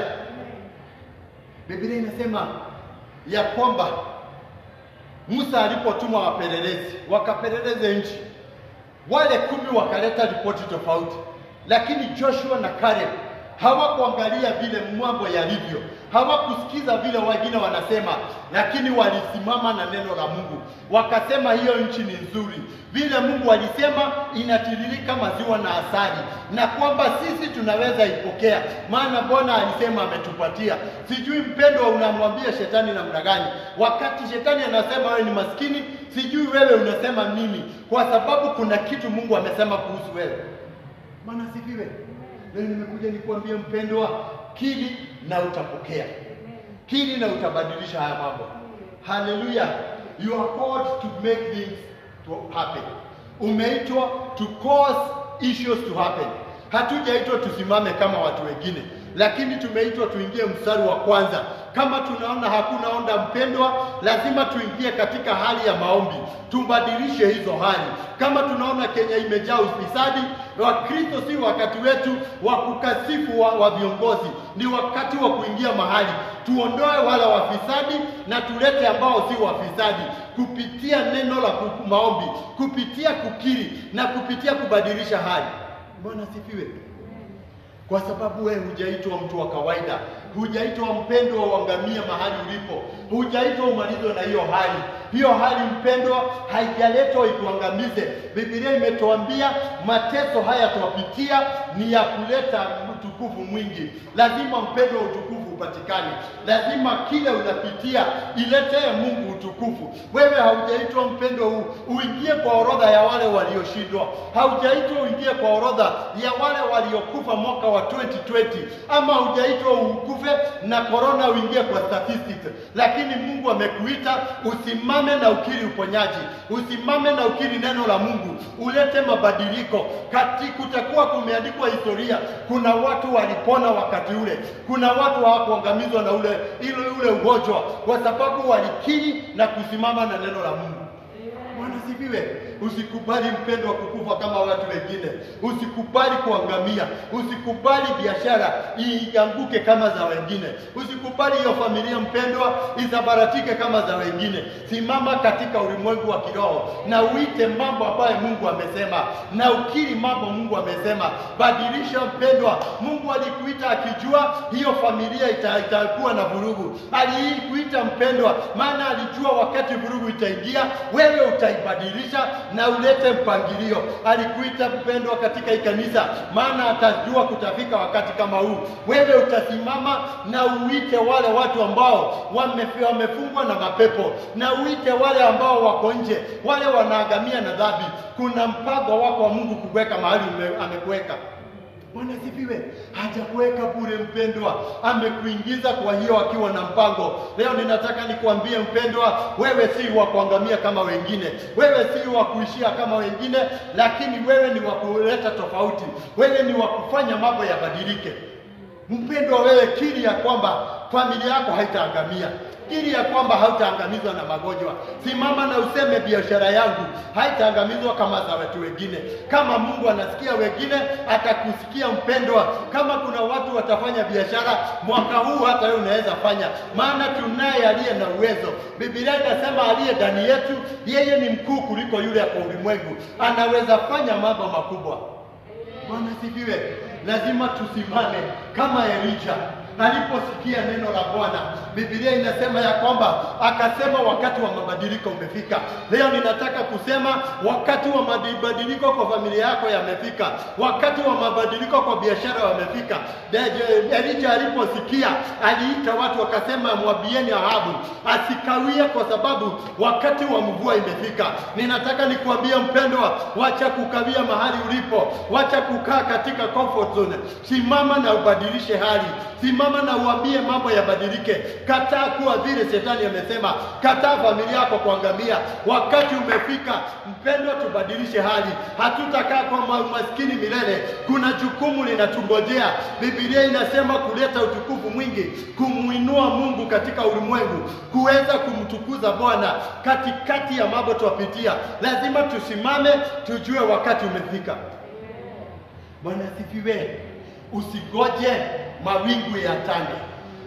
Biblia inasema ya kwamba Musa alipotuma wapelelezi wakapeleleze nchi, wale 10 wakaleta ripoti tofauti, lakini Joshua na Caleb hawakuangalia vile mambo yalivyo, hawakusikiza vile wengine wanasema, lakini walisimama na neno la Mungu. Wakasema hiyo nchi ni nzuri, vile Mungu alisema inatiririka maziwa na asali, na kwamba sisi tunaweza ipokea, maana Bwana alisema ametupatia. Sijui mpendwa, unamwambia shetani namna gani wakati shetani anasema wewe ni maskini? Sijui wewe unasema nini, kwa sababu kuna kitu Mungu amesema kuhusu wewe. Maana sifiwe. Leo nimekuja nikuambie mpendwa, kiri na utapokea. Kiri na utabadilisha haya mambo. Hallelujah. You are called to make things to happen. Umeitwa to cause issues to happen. Hatujaitwa tusimame kama watu wengine, lakini tumeitwa tuingie mstari wa kwanza. Kama tunaona hakuna onda mpendwa, lazima tuingie katika hali ya maombi, tubadilishe hizo hali. Kama tunaona Kenya imejaa ufisadi, Wakristo si wakati wetu wa kukasifu wa viongozi, ni wakati wa kuingia mahali tuondoe wale wafisadi na tulete ambao si wafisadi, kupitia neno la maombi, kupitia kukiri na kupitia kubadilisha hali. Bwana sifiwe. Kwa sababu wewe hujaitwa mtu wa kawaida, hujaitwa mpendwa uangamie mahali ulipo, hujaitwa umalizwe na hiyo hali. Hiyo hali mpendwa haijaletwa ikuangamize. Biblia imetuambia mateso haya tuwapitia ni ya kuleta utukufu mwingi. Lazima mpendwa utukufu upatikane. Lazima kile unapitia iletee Mungu utukufu. Wewe haujaitwa mpendwa uingie kwa orodha ya wale walioshindwa. Haujaitwa uingie kwa orodha ya wale waliokufa mwaka wa 2020, ama haujaitwa ukufe na corona uingie kwa statistics. Lakini Mungu amekuita usimame na ukiri uponyaji, usimame na ukiri neno la Mungu, ulete mabadiliko. Kutakuwa kumeandikwa historia, kuna watu walipona wakati ule, kuna watu hawakuangamizwa na ule ugonjwa kwa sababu walikiri na kusimama na neno la Mungu. Bwana sifiwe. Usikubali mpendwa kukufa kama watu wengine. Usikubali kuangamia. Usikubali biashara ianguke kama za wengine. Usikubali hiyo familia mpendwa isabaratike kama za wengine. Simama katika ulimwengu wa kiroho na uite mambo ambayo Mungu amesema, na ukiri mambo Mungu amesema. Badilisha mpendwa. Mungu alikuita akijua hiyo familia itakuwa na vurugu. Alikuita mpendwa maana alijua wakati vurugu itaingia wewe utaibadilisha na ulete mpangilio. Alikuita mpendwa katika kanisa maana atajua kutafika wakati kama huu. Wewe utasimama na uite wale watu ambao wamefungwa na mapepo, na uite wale ambao wako nje, wale wanaangamia na dhambi. Kuna mpango wako wa Mungu kuweka mahali amekuweka. Bwana sifiwe. Hajakuweka bure mpendwa, amekuingiza kwa hiyo akiwa na mpango. Leo ninataka nikuambie mpendwa, wewe si wa kuangamia kama wengine, wewe si wa kuishia kama wengine, lakini wewe ni wa kuleta tofauti, wewe ni wa kufanya mambo yabadilike. Mpendwa, wewe kiri ya kwamba familia yako haitaangamia, kiri ya kwamba hautaangamizwa na magonjwa. Simama na useme biashara yangu haitaangamizwa kama za watu wengine. Kama Mungu anasikia wengine, atakusikia mpendwa. Kama kuna watu watafanya biashara mwaka huu, hata wewe unaweza fanya, maana tunaye aliye na uwezo. Biblia inasema aliye ndani yetu, yeye ni mkuu kuliko yule kwa ulimwengu, anaweza fanya mambo makubwa. Bwana sifiwe. Lazima tusimame kama Elijah aliposikia neno la Bwana. Biblia inasema ya kwamba akasema wakati wa mabadiliko umefika. Leo ninataka kusema wakati wa mabadiliko kwa familia yako yamefika. Wakati wa mabadiliko kwa biashara wamefika. Elijah aliposikia, aliita watu akasema, mwambieni Ahabu asikawie kwa sababu wakati wa mvua imefika. Ninataka nikuambie mpendwa, wacha kukawia mahali ulipo. Wacha kukaa katika comfort zone. Simama na ubadilishe hali. Simama na uambie mambo yabadilike. Kataa kuwa vile shetani amesema. Kataa familia yako kuangamia. Wakati umefika mpendwa, tubadilishe hali. Hatutakaa kwa umaskini milele. Kuna jukumu linatungojea. Biblia inasema kuleta utukufu mwingi, kumuinua Mungu katika ulimwengu, kuweza kumtukuza Bwana katikati ya mambo tuwapitia. Lazima tusimame, tujue wakati umefika. Bwana sifiwe. Usigoje mawingu yatande.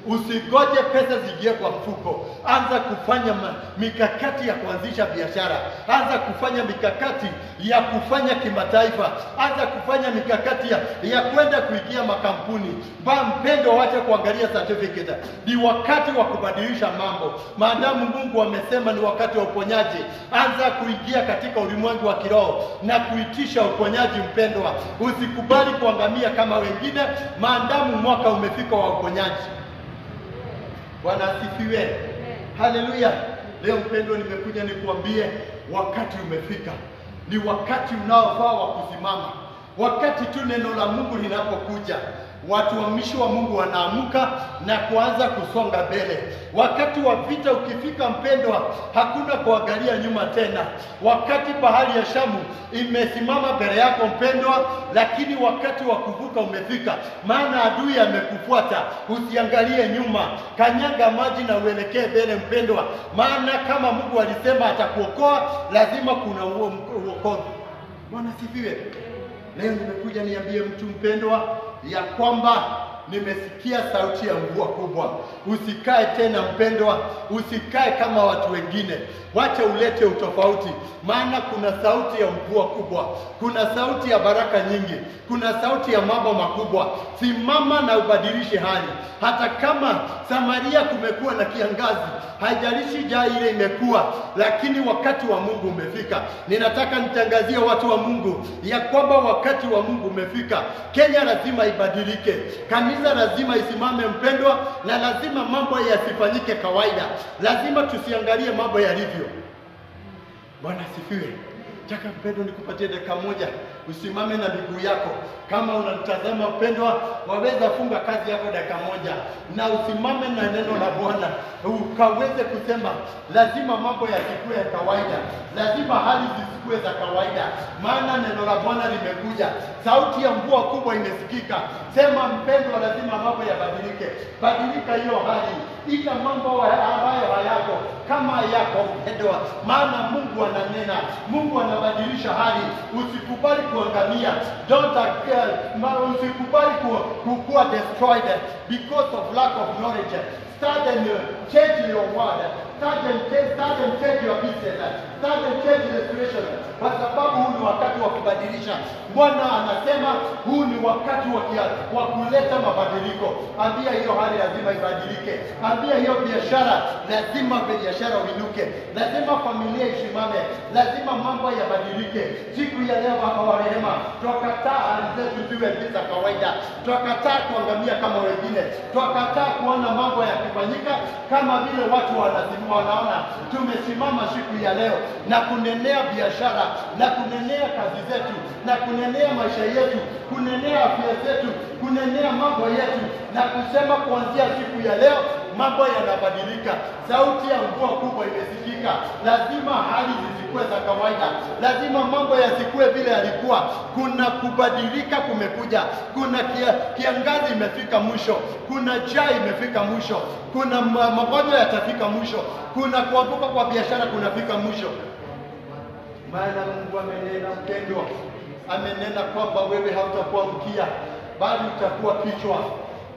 Usigoje pesa zijie kwa mfuko. Anza kufanya mikakati ya kuanzisha biashara. Anza kufanya mikakati ya kufanya kimataifa. Anza kufanya mikakati ya kwenda kuingia makampuni. Mpendo, wacha kuangalia certificate. Ni wakati wa kubadilisha mambo. Maadamu Mungu amesema ni wakati wa uponyaji, anza kuingia katika ulimwengu wa kiroho na kuitisha uponyaji mpendwa. Usikubali kuangamia kama wengine, maadamu mwaka umefika wa uponyaji. Bwana asifiwe. Haleluya. Leo mpendwa, nimekuja nikuambie wakati umefika. Ni wakati unaofaa wa kusimama. Wakati tu neno la Mungu linapokuja, watumishi wa Mungu wanaamka na kuanza kusonga mbele. Wakati wa vita ukifika mpendwa, hakuna kuangalia nyuma tena. Wakati bahari ya Shamu imesimama mbele yako mpendwa, lakini wakati wa kuvuka umefika. Maana adui amekufuata. Usiangalie nyuma, kanyaga maji na uelekee mbele mpendwa. Maana kama Mungu alisema atakuokoa, lazima kuna uokovu. Bwana sifiwe. Leo nimekuja niambie mtu mpendwa ya kwamba nimesikia sauti ya mvua kubwa. Usikae tena mpendwa, usikae kama watu wengine. Wacha ulete utofauti, maana kuna sauti ya mvua kubwa, kuna sauti ya baraka nyingi, kuna sauti ya mambo makubwa. Simama na ubadilishe hali. Hata kama Samaria kumekuwa na kiangazi, haijalishi jaa ile imekuwa, lakini wakati wa Mungu umefika. Ninataka nitangazie watu wa Mungu ya kwamba wakati wa Mungu umefika. Kenya lazima ibadilike. Kanisa lazima isimame mpendwa, na lazima mambo yasifanyike kawaida. Lazima tusiangalie mambo yalivyo. Bwana sifiwe. Nataka mpendwa nikupatie dakika moja, usimame na miguu yako. Kama unatazama mpendwa, waweza funga kazi yako dakika moja na usimame na neno la Bwana. Ukaweze kusema lazima mambo yasikue ya kawaida. Lazima hali zisikue za kawaida. Maana neno la Bwana limekuja. Sauti ya mvua kubwa imesikika. Sema mpendwa, lazima mambo yabadilike. Badilika hiyo hali. Ita mambo ambayo hayako kama yako mpendwa. Maana Mungu ananena. Mungu anabadilisha hali. Usikubali kuangamia. Usikubali kuwa destroyed because of lack of knowledge. Start and change your word. Start and change your business. Start and change the situation. Kwa sababu huu ni wakati wa kubadilisha. Bwana anasema huu ni wakati wa kuleta mabadiliko. Ambia hiyo hali lazima ibadilike. Ambia hiyo biashara lazima biashara uinuke. Lazima familia isimame. Lazima mambo yabadilike. Siku ya leo Baba wa rehema, tunakataa hali zetu ziwe za kawaida. Tunakataa kuangamia kama wengine. Tunakataa kuona mambo yakifanyika kama vile watu wanazimua wanaona tumesimama siku ya leo na kunenea biashara, na kunenea kazi zetu, na kunenea maisha yetu, kunenea afya zetu, kunenea mambo yetu, na kusema kuanzia siku ya leo mambo yanabadilika. Sauti ya mvua kubwa imesikika. Lazima hali zisikuwe za kawaida, lazima mambo yasikue vile yalikuwa. Kuna kubadilika kumekuja, kuna kiangazi imefika mwisho, kuna njaa imefika mwisho, kuna magonjwa yatafika mwisho, kuna kuanguka kwa biashara kunafika mwisho. Maana Mungu amenena, mpendwa, amenena kwamba wewe hautakuwa mkia bali utakuwa kichwa.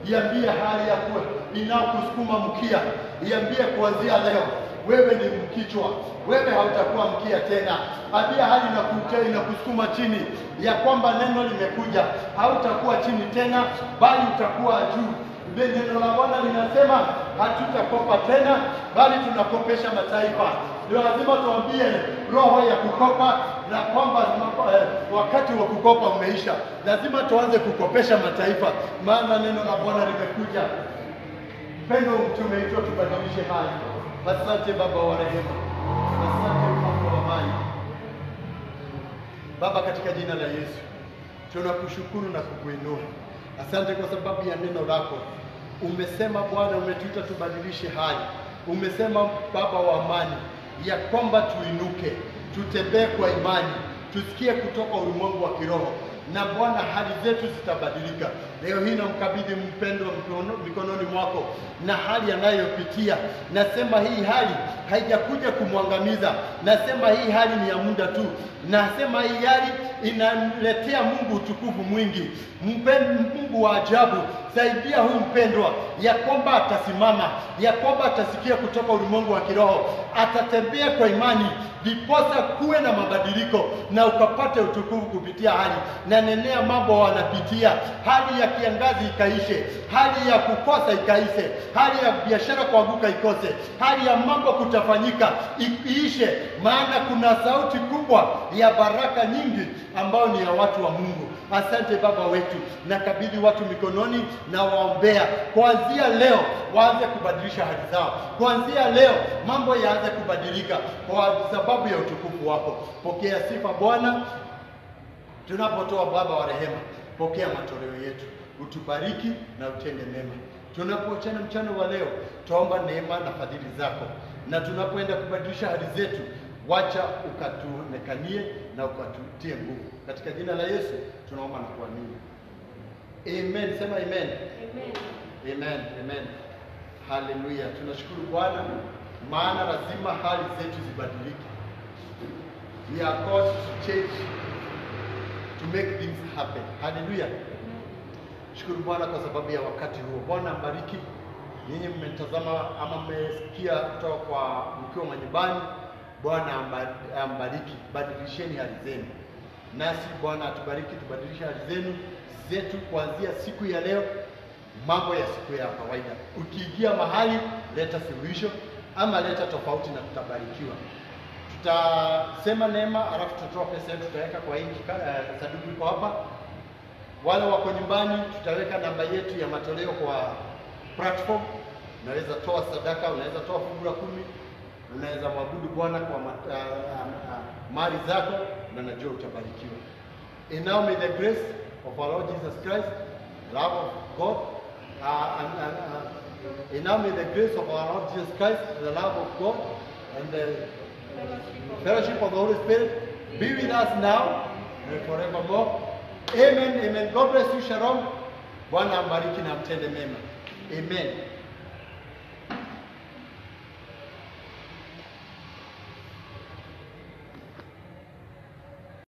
Iambie hali ya kuwa inakusukuma mkia, iambie kuanzia leo wewe ni mkichwa, wewe hautakuwa mkia tena. Ambia hali inakusukuma chini ya kwamba neno limekuja, hautakuwa chini tena bali utakuwa juu. Neno la Bwana linasema hatutakopa tena bali tunakopesha mataifa. Ndio lazima tuambie roho ya kukopa, na kwamba wakati wa kukopa umeisha. Lazima tuanze kukopesha mataifa, maana neno la Bwana limekuja. Mpendo, tumeitwa tubadilishe hali. Asante Baba wa rehema, asante Mungu wa amani. Baba, katika jina la Yesu tunakushukuru na kukuinua. Asante kwa sababu ya neno lako. Umesema Bwana, umetuita tubadilishe hali. Umesema Baba wa amani ya kwamba tuinuke, tutembee kwa imani, tusikie kutoka ulimwengu wa kiroho, na Bwana hali zetu zitabadilika. Leo hii namkabidhi mpendwa mikononi mwako na hali anayopitia. Nasema hii hali haijakuja kumwangamiza, nasema hii hali ni ya muda tu. Nasema hii hali inaletea Mungu utukufu mwingi. Mungu wa ajabu, saidia huyu mpendwa ya kwamba atasimama, ya kwamba atasikia kutoka ulimwengu wa kiroho, atatembea kwa imani, diposa kuwe na mabadiliko na ukapate utukufu kupitia hali. Na nenea mambo wanapitia, hali ya kiangazi ikaishe, hali ya kukosa ikaishe, hali ya biashara kuanguka ikose, hali ya mambo kutafanyika iishe, maana kuna sauti kubwa ya baraka nyingi ambao ni ya watu wa Mungu. Asante Baba wetu, nakabidhi watu mikononi na waombea. Kuanzia leo waanze kubadilisha hali zao. Kuanzia leo mambo yaanze kubadilika kwa sababu ya utukufu wako. Pokea sifa Bwana. Tunapotoa Baba wa rehema, pokea matoleo yetu. Utubariki na utende mema. Tunapoachana mchana wa leo, tuomba neema na fadhili zako. Na tunapoenda kubadilisha hali zetu, wacha ukatuonekanie na ukatutie nguvu. Katika jina la Yesu tunaomba na kuamini. Amen. Sema amen. Amen. Amen. Amen. Haleluya. Tunashukuru Bwana, maana lazima hali zetu zibadilike. We are called to change, to make things happen. Haleluya. Shukuru Bwana kwa sababu ya wakati huo. Bwana ambariki. Nyinyi mmetazama ama mmesikia kutoka kwa mkiwa manyumbani. Bwana ambariki. Badilisheni hali zenu. Nasi Bwana atubariki, tubadilishe hali zetu kuanzia siku ya leo. Mambo ya siku ya kawaida. Ukiingia mahali, leta suluhisho ama leta tofauti na tutabarikiwa. Tutasema neema, alafu tutatoa pesa yetu, tutaweka kwa hii sanduku liko hapa. Wale wako nyumbani, tutaweka namba yetu ya matoleo kwa platform. Unaweza toa sadaka, unaweza toa fungu la 10, unaweza mwabudu Bwana kwa mali zako, na najua utabarikiwa. And now may the grace of our Lord Jesus Christ, love of God, and now may the grace of our Lord Jesus Christ, the love of God, and the fellowship of the Holy Spirit be with us now and forevermore. Amen. Amen. God bless you. Shalom. Bwana ambariki na mtende mema. Amen.